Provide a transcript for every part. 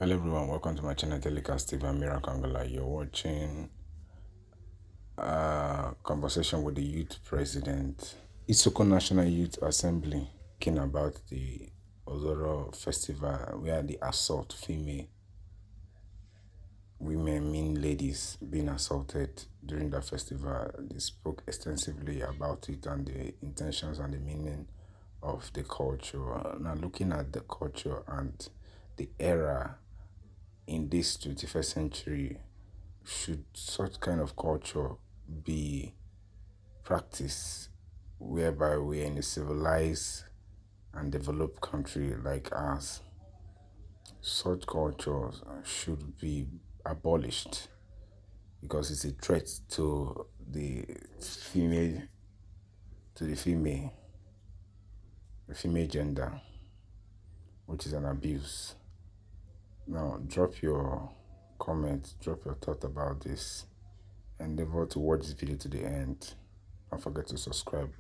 Hello everyone, welcome to my channel Telecast-tv. I'm Miracle. You're watching a conversation with the youth president, Isoko National Youth Assembly, talking about the Ozoro festival where the assault female women, mean ladies, being assaulted during the festival. They spoke extensively about it and the intentions and the meaning of the culture. Now looking at the culture and the era in this 21st century, should such kind of culture be practiced whereby we're in a civilized and developed country like ours? Such cultures should be abolished because it's a threat to female the female gender, which is an abuse. Now, drop your comment, drop your thought about this. Endeavor to watch this video to the end. Don't forget to subscribe,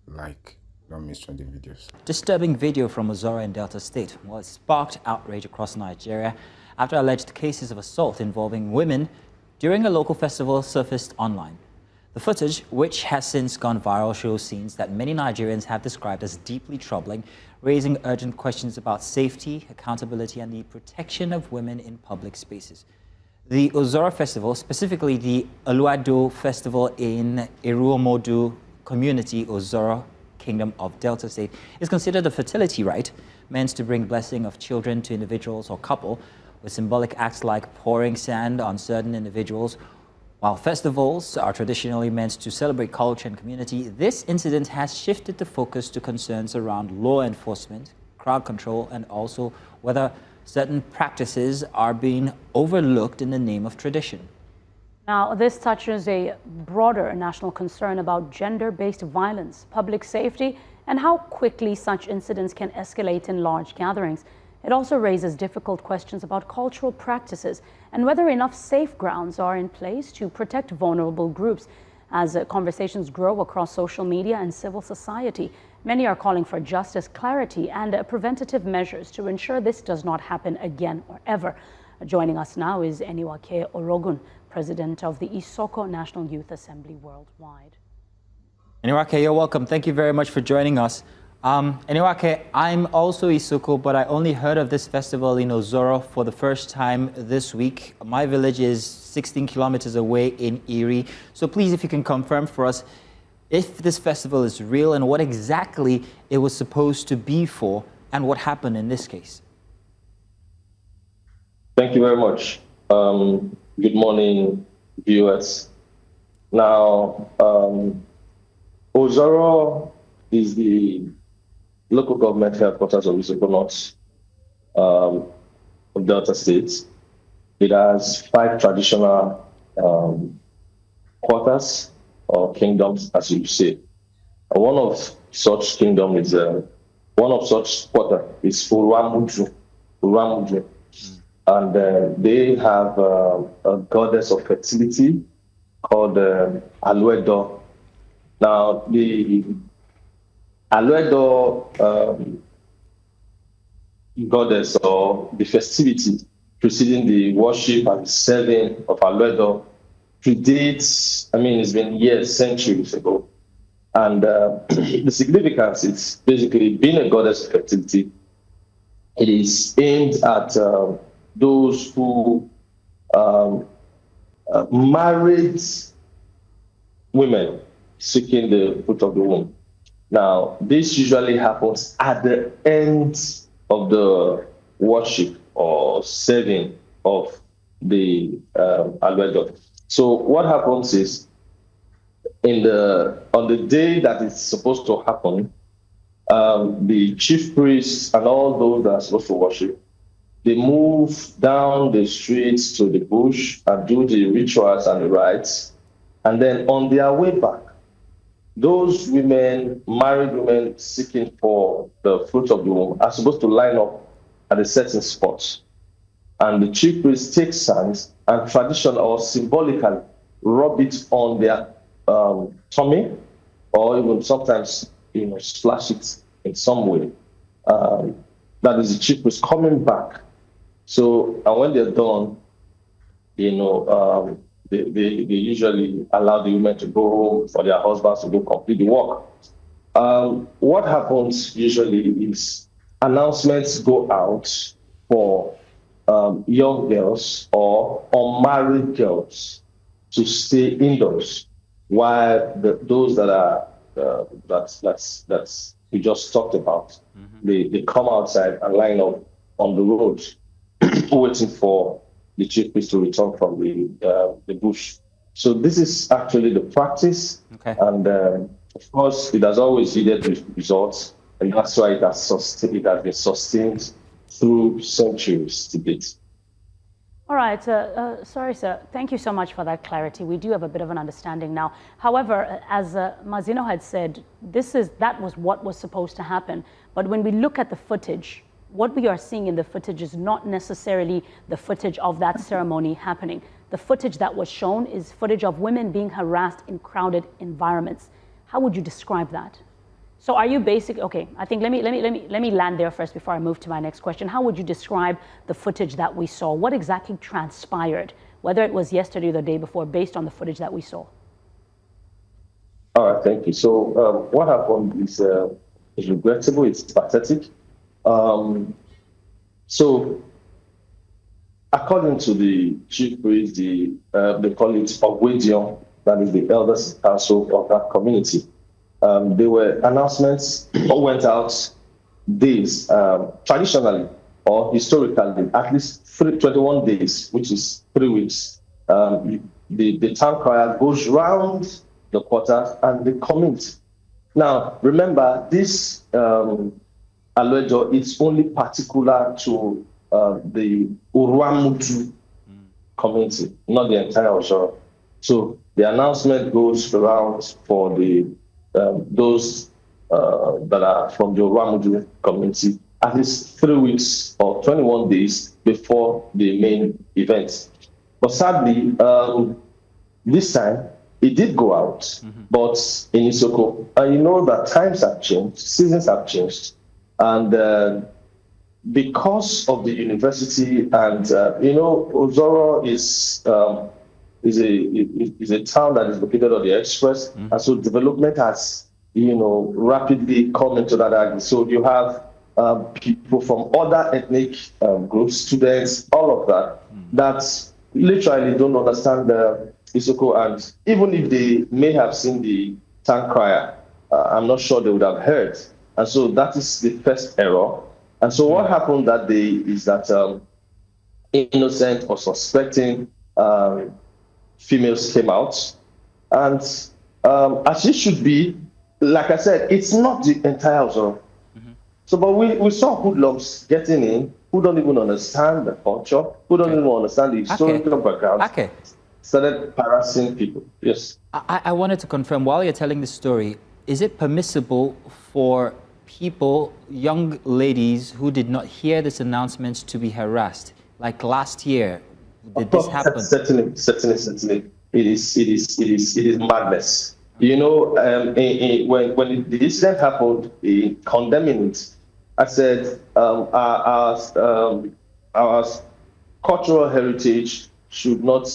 like, don't miss trending videos. Disturbing video from Ozoro in Delta State was sparked outrage across Nigeria after alleged cases of assault involving women during a local festival surfaced online. The footage, which has since gone viral, shows scenes that many Nigerians have described as deeply troubling, raising urgent questions about safety, accountability, and the protection of women in public spaces. The Ozoro Festival, specifically the Alue-Do Festival in Iruomodu community, Ozoro Kingdom of Delta State, is considered a fertility rite meant to bring blessing of children to individuals or couple, with symbolic acts like pouring sand on certain individuals. While festivals are traditionally meant to celebrate culture and community, this incident has shifted the focus to concerns around law enforcement, crowd control, and also whether certain practices are being overlooked in the name of tradition. Now, this touches a broader national concern about gender-based violence, public safety, and how quickly such incidents can escalate in large gatherings. It also raises difficult questions about cultural practices and whether enough safe grounds are in place to protect vulnerable groups. As conversations grow across social media and civil society, many are calling for justice, clarity, and preventative measures to ensure this does not happen again or ever. Joining us now is Eniwake Orogun, president of the Isoko National Youth Assembly Worldwide. Eniwake, you're welcome. Thank you very much for joining us. Eniwake, I'm also Isoko, but I only heard of this festival in Ozoro for the first time this week. My village is 16 kilometers away in Erie. So please, if you can confirm for us if this festival is real and what exactly it was supposed to be for and what happened in this case. Thank you very much. Good morning, viewers. Now, Ozoro is the local government headquarters of Isoko North of Delta State. It has 5 traditional quarters or kingdoms, as you say. One of such kingdom is one of such quarter is Uruamuju. And they have a goddess of fertility called Alue-Do. Now, the Alue-Do goddess, or the festivity preceding the worship and serving of Alue-Do, predates, it's been years, centuries ago. And the significance is basically being a goddess of fertility. It is aimed at those who married women seeking the fruit of the womb. Now, this usually happens at the end of the worship or serving of the Alue-Do. So what happens is, on the day that it's supposed to happen, the chief priests and all those that are supposed to worship, they move down the streets to the bush and do the rituals and the rites. And then on their way back, those women, married women seeking for the fruit of the womb, are supposed to line up at a certain spot. And the chief priest takes sand and traditionally or symbolically rub it on their tummy, or even sometimes splash it in some way. That is the chief priest coming back So, and when they're done, they usually allow the women to go home for their husbands to go complete the work. What happens usually is announcements go out for young girls or unmarried girls to stay indoors, while those that are that's we just talked about, they come outside and line up on the road, waiting for the chief priest to return from the bush. So this is actually the practice, Okay. and of course, it has always yielded results, and that's why it has been sustained through centuries to date. All right, sorry, sir. Thank you so much for that clarity. We do have a bit of an understanding now. However, as Mazino had said, that was what was supposed to happen. But when we look at the footage, what we are seeing in the footage is not necessarily the footage of that ceremony happening. The footage that was shown is footage of women being harassed in crowded environments. How would you describe that? So are you basically, okay, I think let me land there first before I move to my next question. How would you describe the footage that we saw? What exactly transpired, whether it was yesterday or the day before, based on the footage that we saw? All right, thank you. So what happened is regrettable, it's pathetic. So according to the chief priest, they call it Ogwedion, that is the elders council of that community. There were announcements went out days, traditionally or historically, at least 21 days, which is 3 weeks. The town crier goes round the quarter and the community. Now, remember, this Alue-Do, it's only particular to the Uramutu community, not the entire Ozoro. So the announcement goes around for those that are from the Uramutu community at least 3 weeks or 21 days before the main event. But sadly, this time it did go out, but in Isoko, and you know that times have changed, seasons have changed, and because of the university, and Ozoro is a town that is located on the express, and so development has rapidly come into that area. So you have people from other ethnic groups, students, all of that, that literally don't understand Isoko, and even if they may have seen the town crier, I'm not sure they would have heard. And so that is the first error. And so what happened that day is that innocent or suspecting females came out, and as it should be, like I said, it's not the entire Ozoro. So, but we saw hoodlums getting in who don't even understand the culture, who don't even understand the historical background. Okay. Started harassing people. Yes. I wanted to confirm, while you're telling this story, is it permissible for people, young ladies who did not hear this announcement, to be harassed? Like last year, did this happen? Certainly. It is madness. When the incident happened, condemning it, I said our cultural heritage should not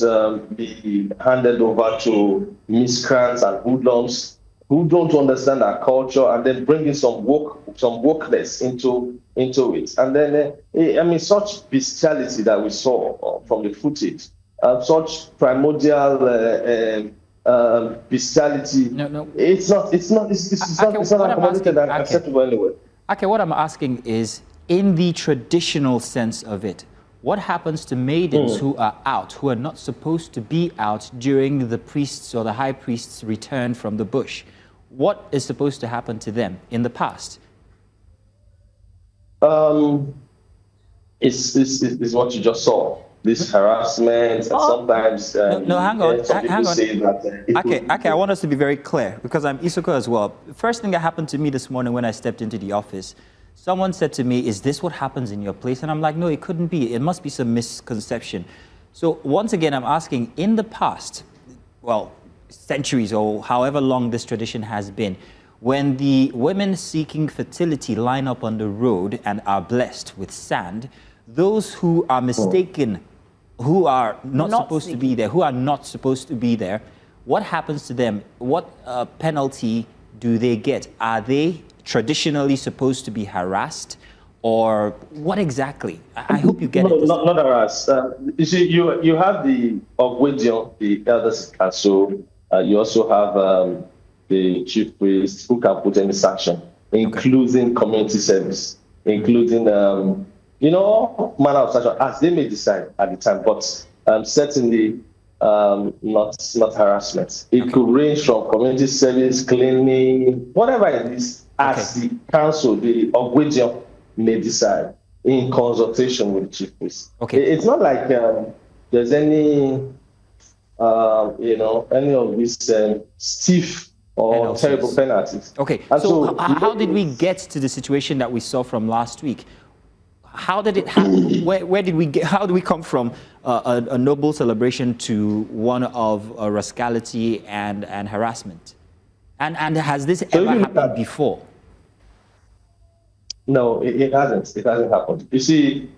be handed over to miscreants and hoodlums who don't understand our culture, and then bringing some wokeness into it. And then, such bestiality that we saw from the footage, such primordial bestiality. No. It's not accommodated and acceptable anyway. Okay, what I'm asking is, in the traditional sense of it, what happens to maidens who are out, who are not supposed to be out during the priest's or the high priest's return from the bush? What is supposed to happen to them in the past? It's what you just saw. This harassment, and sometimes... hang on. Say that, Okay, I want us to be very clear, because I'm Isoko as well. The first thing that happened to me this morning when I stepped into the office, someone said to me, "Is this what happens in your place?" And I'm like, no, it couldn't be. It must be some misconception. So once again, I'm asking, in the past, well, centuries or however long this tradition has been, when the women seeking fertility line up on the road and are blessed with sand, those who are mistaken, who are not supposed to be there, who are not supposed to be there, what happens to them? What penalty do they get? Are they traditionally supposed to be harassed, or what exactly? I hope you get it. Not harassed. You see, you have the Ogwedion, the elders council. You also have the chief priest who can put any sanction, including community service, including all manner of sanction as they may decide at the time. But certainly not harassment. It could range from community service, cleaning, whatever it is, as the council, the Ogwedion, may decide in consultation with the chief priest. It's not like there's any any of these stiff or terrible penalties. And so how did we get to the situation that we saw from last week? How did it happen? Where did we get? How do we come from a noble celebration to one of rascality and harassment? And has this ever happened before? No, it hasn't. It hasn't happened. You see,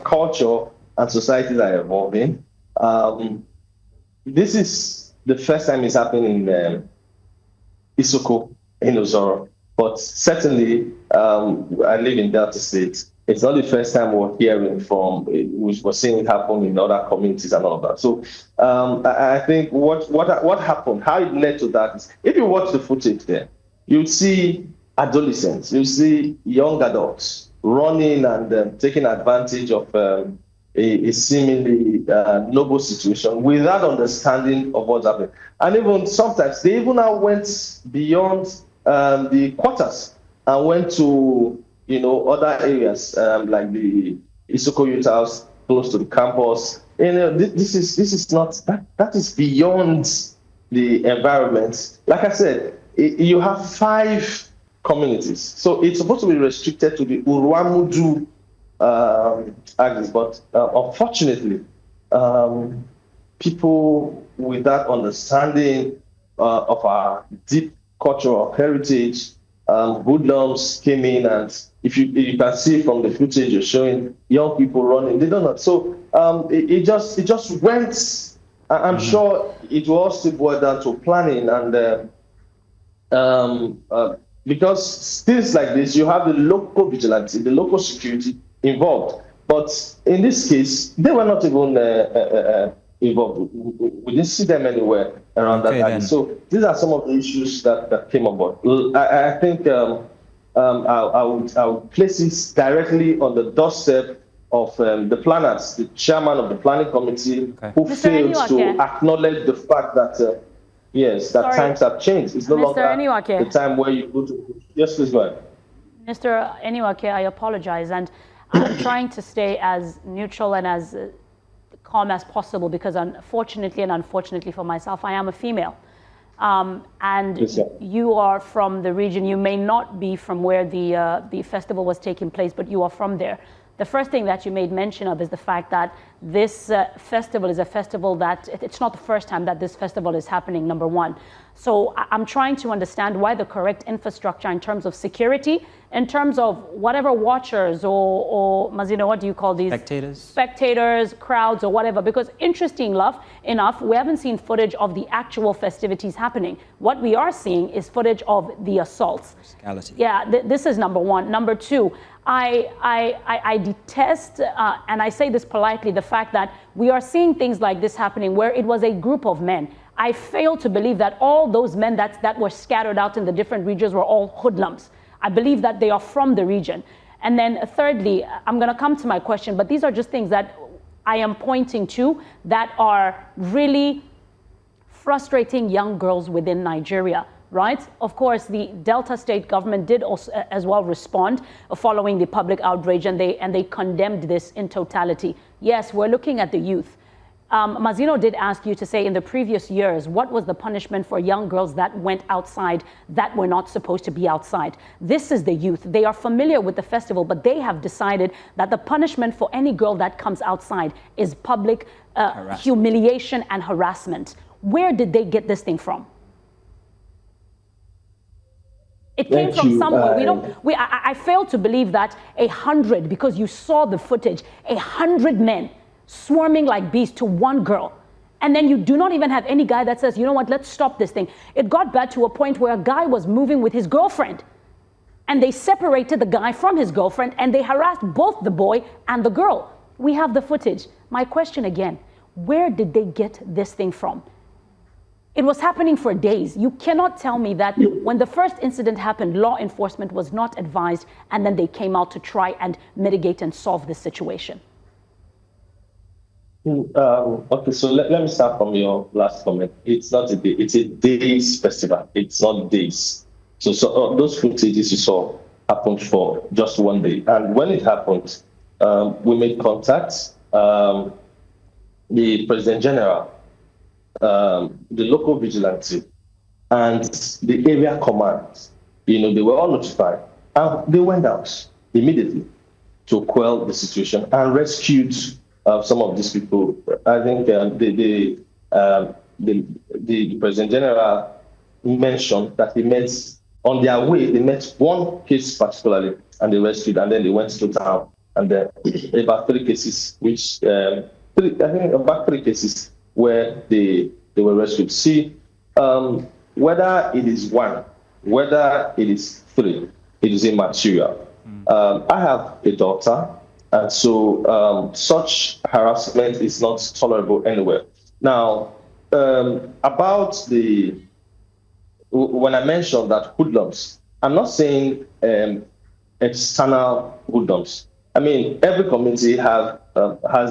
culture and societies are evolving. This is the first time it's happening in Isoko, in Ozoro. But certainly, I live in Delta State. It's not the first time we're hearing from, we're seeing it happen in other communities and all of that. So I think what happened, how it led to that is, if you watch the footage there, you'll see adolescents, you see young adults running and taking advantage of a seemingly noble situation without understanding of what's happening. And even sometimes they even now went beyond the quarters and went to other areas like the Isoko Youth House close to the campus. This is not that is beyond the environment. Like I said, you have 5 communities, so it's supposed to be restricted to the Uruamudu axis, but unfortunately, people with that understanding of our deep cultural heritage, hoodlums came in, and if you can see from the footage you're showing, young people running, they don't know. So it just went. I'm sure it will also boil down to planning and because things like this, you have the local vigilante, the local security involved. But in this case, they were not even involved. We didn't see them anywhere around that area. So these are some of the issues that came about. I think I would place it directly on the doorstep of the planners, the chairman of the planning committee, who failed to acknowledge the fact that that times have changed. It's no longer the time where you go to. Yes, please go ahead. Mr. Eniwake, I apologize, and I'm trying to stay as neutral and as calm as possible because unfortunately for myself, I am a female. And you are from the region. You may not be from where the festival was taking place, but you are from there. The first thing that you made mention of is the fact that this festival is a festival that it's not the first time that this festival is happening, number one. So I'm trying to understand why the correct infrastructure in terms of security, in terms of whatever watchers or Mazino, what do you call these? Spectators, crowds or whatever, because interesting enough, we haven't seen footage of the actual festivities happening. What we are seeing is footage of the assaults. Yeah, this is number one. Number two, I detest, and I say this politely, the fact that we are seeing things like this happening where it was a group of men. I fail to believe that all those men that were scattered out in the different regions were all hoodlums. I believe that they are from the region. And then thirdly, I'm going to come to my question, but these are just things that I am pointing to that are really frustrating young girls within Nigeria. Right? Of course, the Delta State government did also as well respond following the public outrage, and they condemned this in totality. Yes, we're looking at the youth. Mazino did ask you to say in the previous years, what was the punishment for young girls that went outside that were not supposed to be outside? This is the youth. They are familiar with the festival, but they have decided that the punishment for any girl that comes outside is public humiliation and harassment. Where did they get this thing from? It came Thank from you. somewhere. I fail to believe that 100, because you saw the footage, 100 men swarming like bees to one girl. And then you do not even have any guy that says, you know what, let's stop this thing. It got bad to a point where a guy was moving with his girlfriend. And they separated the guy from his girlfriend and they harassed both the boy and the girl. We have the footage. My question again, where did they get this thing from? It was happening for days. You cannot tell me that when the first incident happened, law enforcement was not advised and then they came out to try and mitigate and solve this situation. Okay, so let me start from your last comment. It's not a day, it's a days festival. It's not days. So those footages you saw happened for just one day. And when it happened, we made contact. The President General, the local vigilante, and the area command, they were all notified. And they went out immediately to quell the situation and rescued some of these people. I think the President General mentioned that he met, on their way, they met one case particularly, and they rescued, and then they went to town. And then about 3 cases, which, about 3 cases where they were rescued. See, whether it is 1, whether it is 3, it is immaterial. I have a daughter, and so such harassment is not tolerable anywhere. Now, about when I mentioned that hoodlums, I'm not saying external hoodlums. I mean, every community has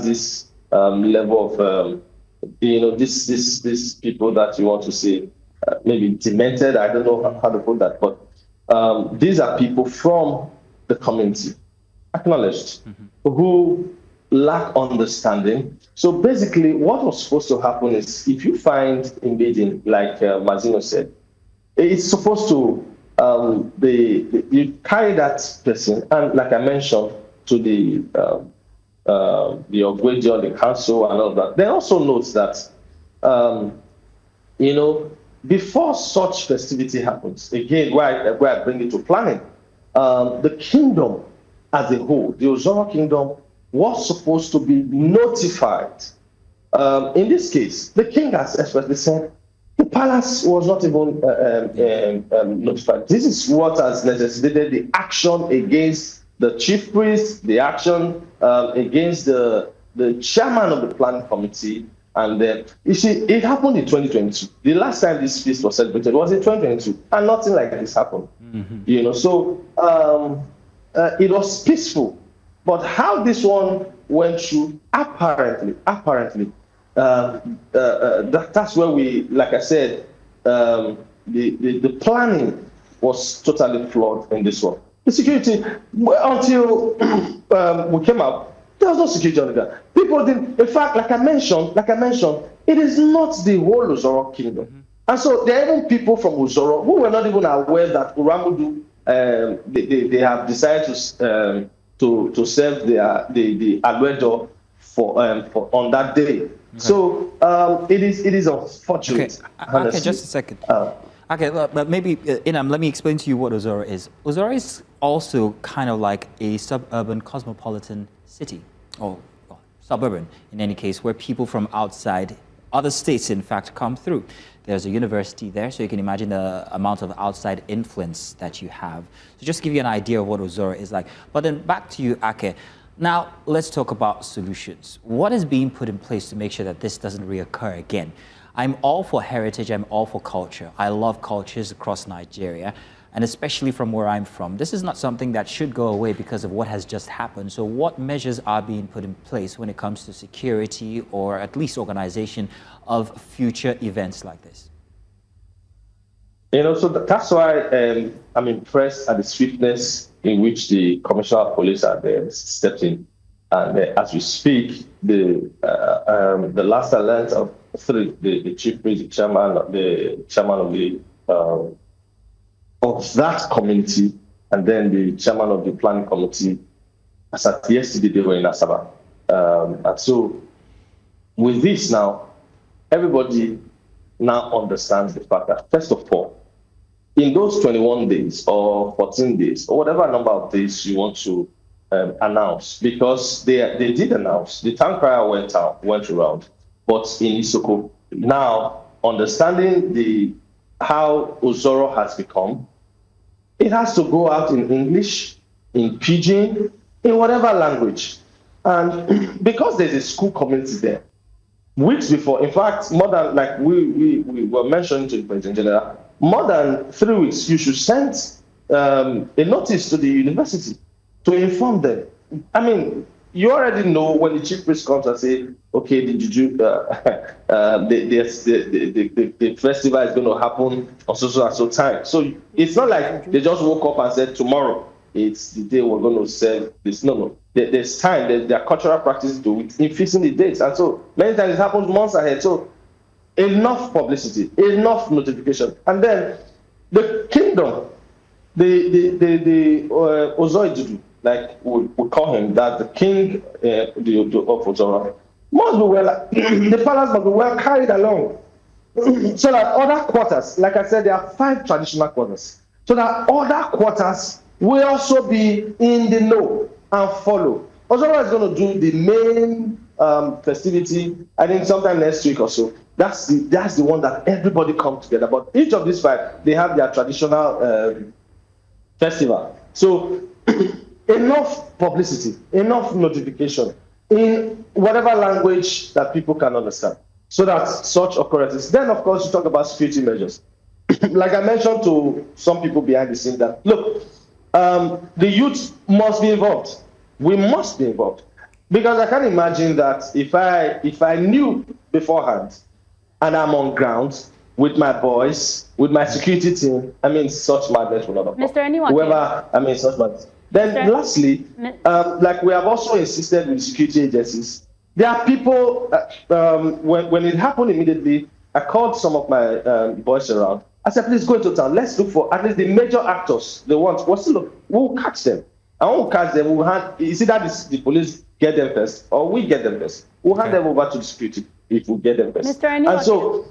this level of, these people that you want to say maybe demented. I don't know how to put that, but these are people from the community, acknowledged, who lack understanding. So basically, what was supposed to happen is, if you find invading, like Mazino said, it's supposed to you carry that person, and like I mentioned, to the Ogwejo, the council, and all that. They also note that before such festivity happens, again, where I bring it to planning, the kingdom as a whole, the Ozoro kingdom, was supposed to be notified. In this case, the king has expressly said the palace was not even notified. This is what has necessitated the action against the chief priest, the action against the chairman of the planning committee. And then, you see, it happened in 2022. The last time this feast was celebrated was in 2022, and nothing like this happened. So it was peaceful. But how this one went through, apparently, that's where we, like I said, the planning was totally flawed in this one. The security, until we came out, there was no security on the ground. People didn't, in fact, like I mentioned, it is not the whole Ozoro kingdom. And so there are even people from Ozoro who were not even aware that Uramudu, they have decided to serve the Alue-Do for on that day. Okay. So it is unfortunate. Okay, just a second. Okay, but maybe, Inam, let me explain to you what Ozoro is. Ozoro is also kind of like a suburban cosmopolitan city, or suburban in any case, where people from outside, other states in fact, come through. There's a university there, so you can imagine the amount of outside influence that you have. So just to give you an idea of what Ozoro is like. But then back to you, Ake. Now, let's talk about solutions. What is being put in place to make sure that this doesn't reoccur again? I'm all for heritage, I'm all for culture. I love cultures across Nigeria, and especially from where I'm from. This is not something that should go away because of what has just happened. So what measures are being put in place when it comes to security, or at least organization of future events like this? So that's why I'm impressed at the swiftness in which the Commissioner of Police have stepped in. And as we speak, the last alert of 3, the chief priest, the chairman of that community, and then the chairman of the planning committee, as at yesterday, they were in Asaba. And so with this now, everybody now understands the fact that, first of all, in those 21 days or 14 days or whatever number of days you want to announce, because they did announce, the town crier went around, but in Isoko, now understanding how Ozoro has become, it has to go out in English, in Pidgin, in whatever language. And because there's a school community there, weeks before, in fact, more than, like we were mentioning to the President General, more than 3 weeks, you should send a notice to the university to inform them. I mean, you already know when the chief priest comes and say, okay, the festival is going to happen on so and so time. So it's not like they just woke up and said, tomorrow it's the day we're going to serve this. No. There's time, there are cultural practices to it in fixing the dates. And so many times it happens months ahead. So enough publicity, enough notification. And then the kingdom, the Ozoro, like we call him, that the king of Ozoro, must be well, the palace must be well carried along. So that other quarters, like I said, there are 5 traditional quarters. So that other quarters will also be in the know and follow. Ozoro is going to do the main festivity, I think sometime next week or so. That's the one that everybody comes together. But each of these 5, they have their traditional festival. So enough publicity, enough notification in whatever language that people can understand, so that such occurrences. Then, of course, you talk about security measures. Like I mentioned to some people behind the scene that, look, the youth must be involved. We must be involved. Because I can imagine that if I knew beforehand and I'm on ground with my boys, with my security team, I mean, such madness will not occur. Mr. Eniwake. Whoever, I mean, such madness. Then lastly, like we have also insisted with security agencies, there are people, when it happened immediately, I called some of my boys around. I said, please go into town. Let's look for at least the major actors. The ones, we'll catch them. I won't catch them. You see that the police get them first, or we get them first. We'll hand them over to the security if we get them first. Mr. Eniwake, and so,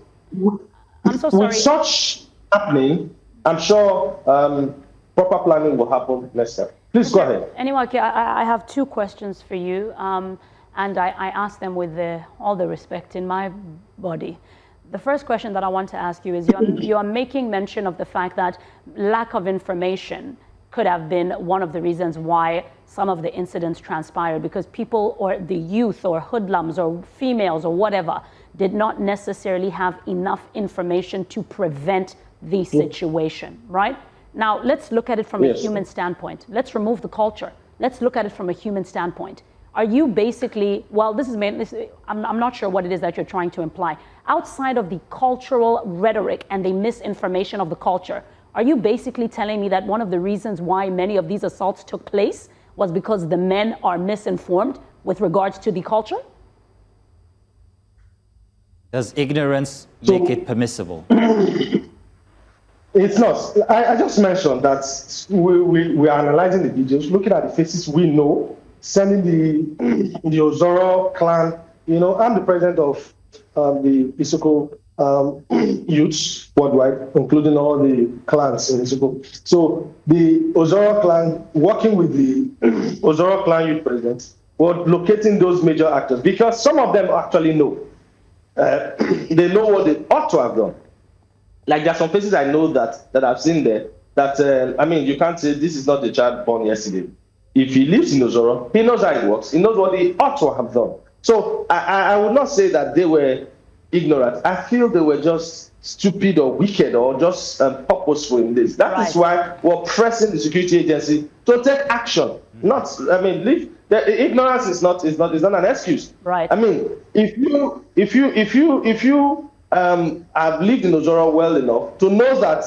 I'm so sorry. With such happening, I'm sure proper planning will happen next time. Please go ahead. Eniwake, I have 2 questions for you, and I ask them with all the respect in my body. The first question that I want to ask you is, you are making mention of the fact that lack of information could have been one of the reasons why some of the incidents transpired, because people, or the youth, or hoodlums, or females, or whatever, did not necessarily have enough information to prevent the situation, right? Now, let's look at it from a human standpoint. Let's remove the culture. Let's look at it from a human standpoint. Are you basically, well, I'm not sure what it is that you're trying to imply. Outside of the cultural rhetoric and the misinformation of the culture, are you basically telling me that one of the reasons why many of these assaults took place was because the men are misinformed with regards to the culture? Does ignorance make it permissible? It's not. I just mentioned that we are analyzing the videos, looking at the faces we know, sending the Ozoro clan. You know, I'm the president of the Isoko youths worldwide, including all the clans in Isoko. So the Ozoro clan, working with the Ozoro clan youth president, were locating those major actors, because some of them actually know. They know what they ought to have done. Like, there are some faces I know that I've seen there that, I mean, you can't say this is not the child born yesterday. If he lives in Ozoro, he knows how it works. He knows what he ought to have done. So I would not say that they were ignorant. I feel they were just stupid or wicked or just purposeful in this. That is why we're pressing the security agency to take action. Not, I mean, the ignorance is not an excuse. Right. I mean, if you have lived in Ozoro well enough to know that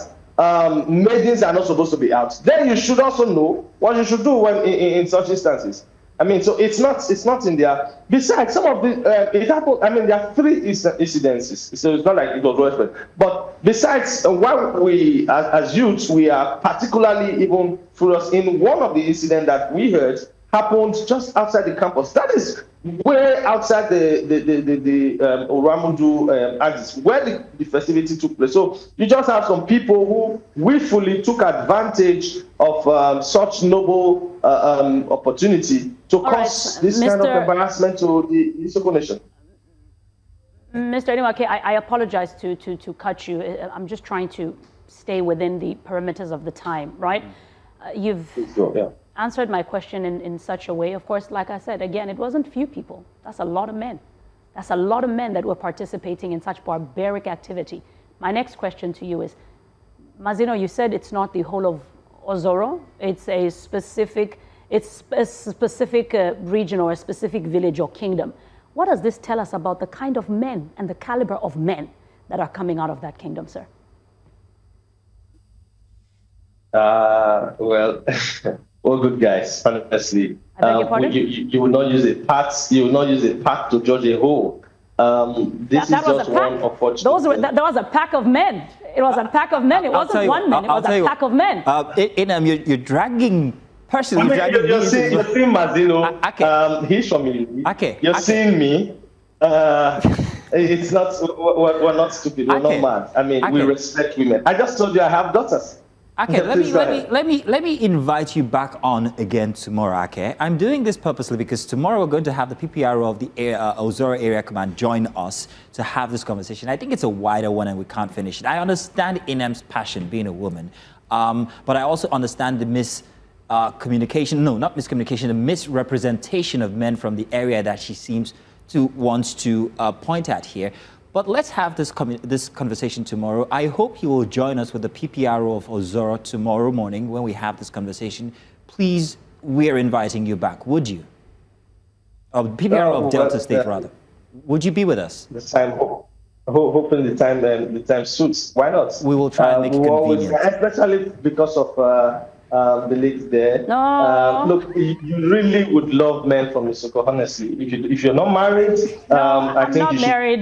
maidens are not supposed to be out, then you should also know what you should do when in such instances. I mean, so it's not in there. Besides, some of the it happened. I mean, there are 3 incidences, so it's not like it was widespread. But besides, while we as youths, we are particularly even furious in one of the incidents that we heard happened just outside the campus. That is way outside the Oramudu axis, where the festivity took place. So you just have some people who willfully took advantage of such noble opportunity to cause this kind of embarrassment to the Isoko nation. Mr. Eniwake, I apologize to cut you. I'm just trying to stay within the perimeters of the time, right? You've answered my question in such a way. Of course, like I said, again, it wasn't few people. That's a lot of men. That's a lot of men that were participating in such barbaric activity. My next question to you is, Mazino, you said it's not the whole of Ozoro. It's a specific region or a specific village or kingdom. What does this tell us about the kind of men and the caliber of men that are coming out of that kingdom, sir? Well, all good guys, honestly. You will not use a part. You will not use a part to judge a whole. This is just one unfortunate. That was a pack of men. It was a pack of men. It wasn't one man. It was a pack of men. You're dragging. Personally, you're seeing Mazino. He's from me. You're seeing me. It's not. We're not stupid. We're not mad. I mean, we respect women. I just told you I have daughters. Okay, let me invite you back on again tomorrow. Okay, I'm doing this purposely because tomorrow we're going to have the PPRO of the Ozoro Area Command join us to have this conversation. I think it's a wider one and we can't finish it. I understand Inem's passion, being a woman, but I also understand the miscommunication, the misrepresentation of men from the area that she seems to want to point at here. But let's have this conversation tomorrow. I hope you will join us with the PPRO of Ozoro tomorrow morning when we have this conversation. Please, we're inviting you back, would you? PPRO of Delta State, rather. Would you be with us? The time, hoping the time suits. Why not? We will try and make it convenient. Especially because of the ladies there. No. Look, you really would love men from Isoko, honestly. If you're not married, I think you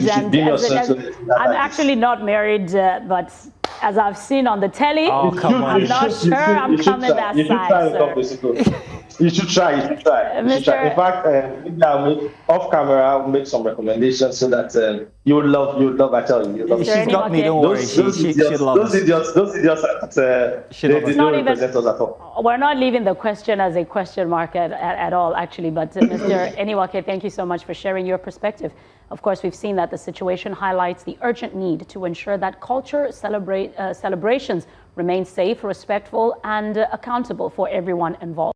should be yourself. I'm actually not married, but as I've seen on the telly, I'm not sure I'm coming that side, sir. You should try. In fact, off camera, I'll make some recommendations so that you will love. I tell you. She's got me. Don't worry. Those idiots they don't represent us at all. We're not leaving the question as a question mark at all, actually. But Mr. Eniwake, thank you so much for sharing your perspective. Of course, we've seen that the situation highlights the urgent need to ensure that culture celebrations remain safe, respectful, and accountable for everyone involved.